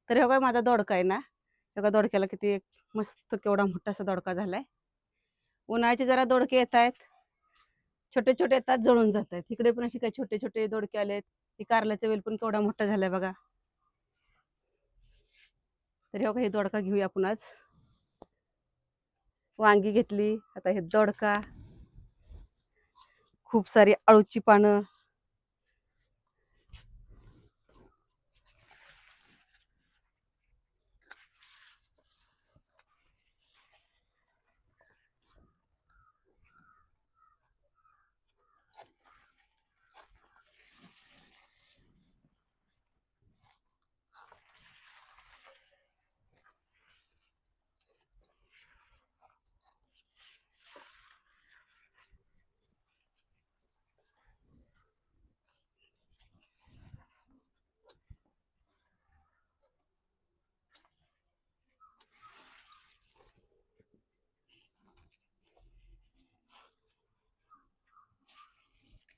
तर हे बघा माझा दोडका आहे ना, बघा दोडक्याला किती मस्त केवढा मोठासा दोडका झालाय. उन्हाळ्याचे जरा दोडके येत आहेत, छोटे छोटे येतात, जळून जात आहेत. इकडे पण असे काही छोटे छोटे दोडके आलेत. ही कारल्याचा वेल पण केवढा मोठा झालाय बघा. तर हे बघा हे दोडका घेऊया आपण आज. वांगी घेतली, आता हे दोडका, खूप सारी अळूची पानं.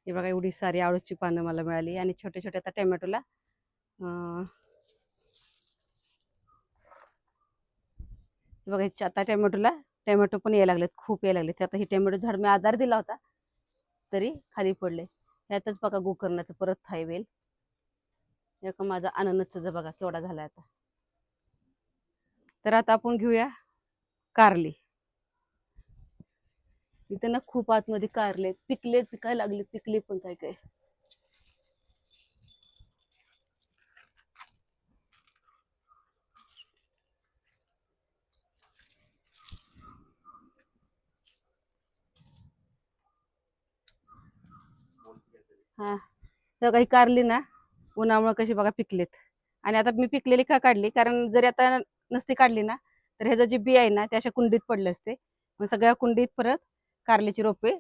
हे बघा एवढी सारी आळूची पानं मला मिळाली. आणि छोटे छोटे आता टोमॅटोला बघा आता टोमॅटो पण यायला लागलेत, खूप यायला लागलेत. आता ही टोमॅटो झाड मी आधार दिला होता तरी खाली पडले. यातच बघा गोकर्णाचं परत थाय वेल. एक माझा अननसचा बघा केवढा झालाय आता. तर आता आपण घेऊया कारली. इथे ना खूप आतमध्ये कारले पिकले, पिकायला लागले, पिकले पण काय काय. हा तर काही कारली ना उन्हामुळे कशी बघा पिकलेत. आणि आता मी पिकलेली का काढली, कारण जरी आता नसती काढली ना तर ह्याचं जे बी आहे ना ते अशा कुंडीत पडले असते. मग सगळ्या कुंडीत परत कारल्याची रोपे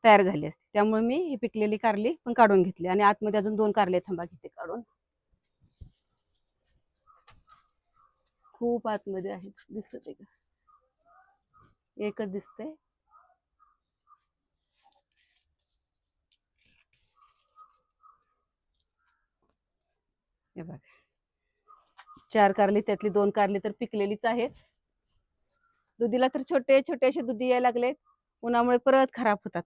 तयार झाली असते. त्यामुळे मी ही पिकलेली कारली पण काढून घेतली. आणि आतमध्ये अजून 2 कारले थांबा घेते काढून. खूप आतमध्ये आहेत, दिसत आहे का? एकच दिसतंय. हे बघा 4 कारली, त्यातली 2 कारली तर पिकलेलीच आहेत. दुधीला तर छोटे छोटे असे दुधी यायला लागलेत. उन्हामुळे परत खराब होतात.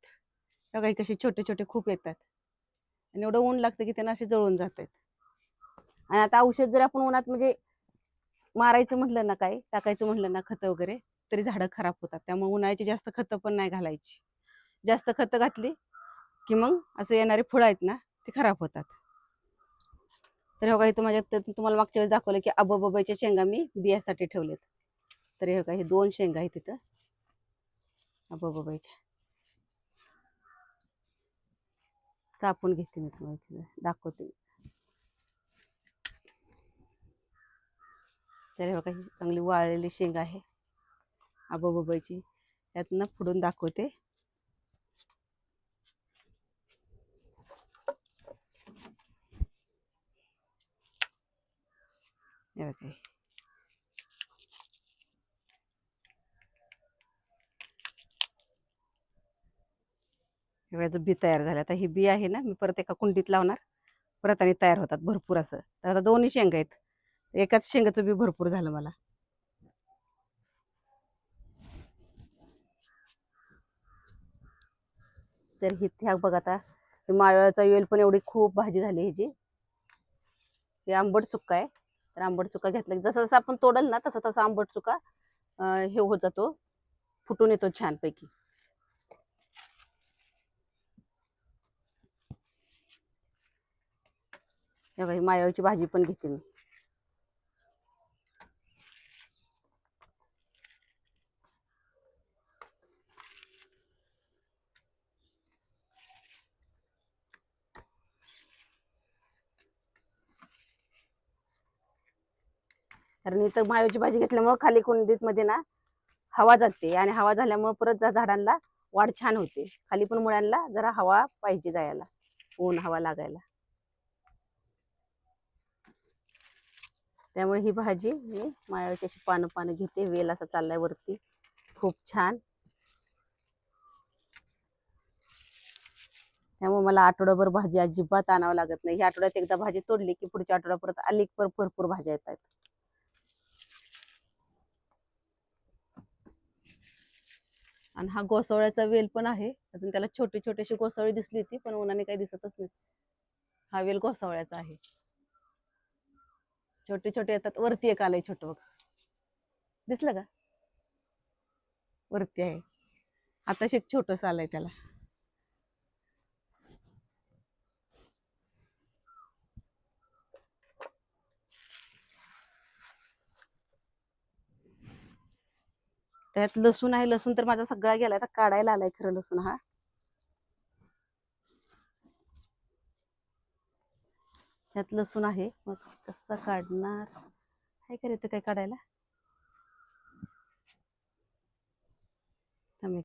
बघा कसे छोटे छोटे खूप येतात. आणि एवढं ऊन लागतं की त्यांना असे जळून जात आहेत. आणि आता औषध जर आपण उन्हात म्हणजे मारायचं म्हटलं ना, काय टाकायचं म्हटलं ना, खतं वगैरे, तरी झाडं खराब होतात. त्यामुळे उन्हाळ्याची जास्त खतं पण नाही घालायची. जास्त खतं घातली की मग असं येणारे फळं आहेत ना ते खराब होतात. तर बघा इथं माझ्या तुम्हाला मागच्या वेळेस दाखवलं की आबोबाबाच्या शेंगा मी बियासाठी ठेवलेत. तर हे बघा हे 2 शेंगा आहेत तिथं आबोबाबाच्या. कापून घेते मी, तुम्हाला दाखवते. तर हे बघा ही चांगली वाळलेली शेंग आहे आबोबाबाची. त्यातनं फोडून दाखवते. हे बघा हे बघा बी तयार झालं. आता ही बी आहे ना मी परत एका कुंडीत लावणार, परत आणि तयार होतात भरपूर असं. तर आता 2ही शेंगा आहेत, एकाच शेंगाचं बी भरपूर झालं मला. तर ह्या बघा आता माळव्याचा वेल पण एवढी खूप भाजी झाली ह्याची. हे आंबट चुक्का आहे. तर आंबट चुक्का घेतला जसं जसं आपण तोडल ना तसं तसं आंबट चुका हे होत जातो, फुटून येतो छानपैकी. हे बघा माळव्याची भाजी पण घेते मी. कारण इथं माळव्याची भाजी घेतल्यामुळे खाली कुंडीत मध्ये ना हवा जाते, आणि हवा झाल्यामुळे परत झाडांना वाढ छान होते. खाली पण मुळांना जरा हवा पाहिजे जायला, ऊन हवा लागायला. त्यामुळे ही भाजी मी माळव्याची अशी पानं पानं घेते. वेल असा चाललाय वरती खूप छान. त्यामुळे मला आठवडाभर भाजी अजिबात आणावं लागत नाही. ह्या आठवड्यात एकदा भाजी तोडली की पुढच्या आठवड्यात परत आली भरपूर भाज्या येतात. आणि हा गोसावळ्याचा वेल पण आहे. अजून त्याला छोटी छोटीशी गोसावळी दिसली होती, पण उन्हाने काही दिसतच नाही. हा वेल गोसावळ्याचा आहे. छोटे छोटे येतात. वरती एक आलंय छोटं बघ, दिसलं का? वरती आहे. आता एक छोटस आलंय त्याला. त्यात लसूण आहे. लसूण तर माझा सगळा गेलाय. आता काढायला आलाय खरं लसूण हा. त्यात लसूण आहे. मग कसं काढणार? काय करायचं काय काढायला?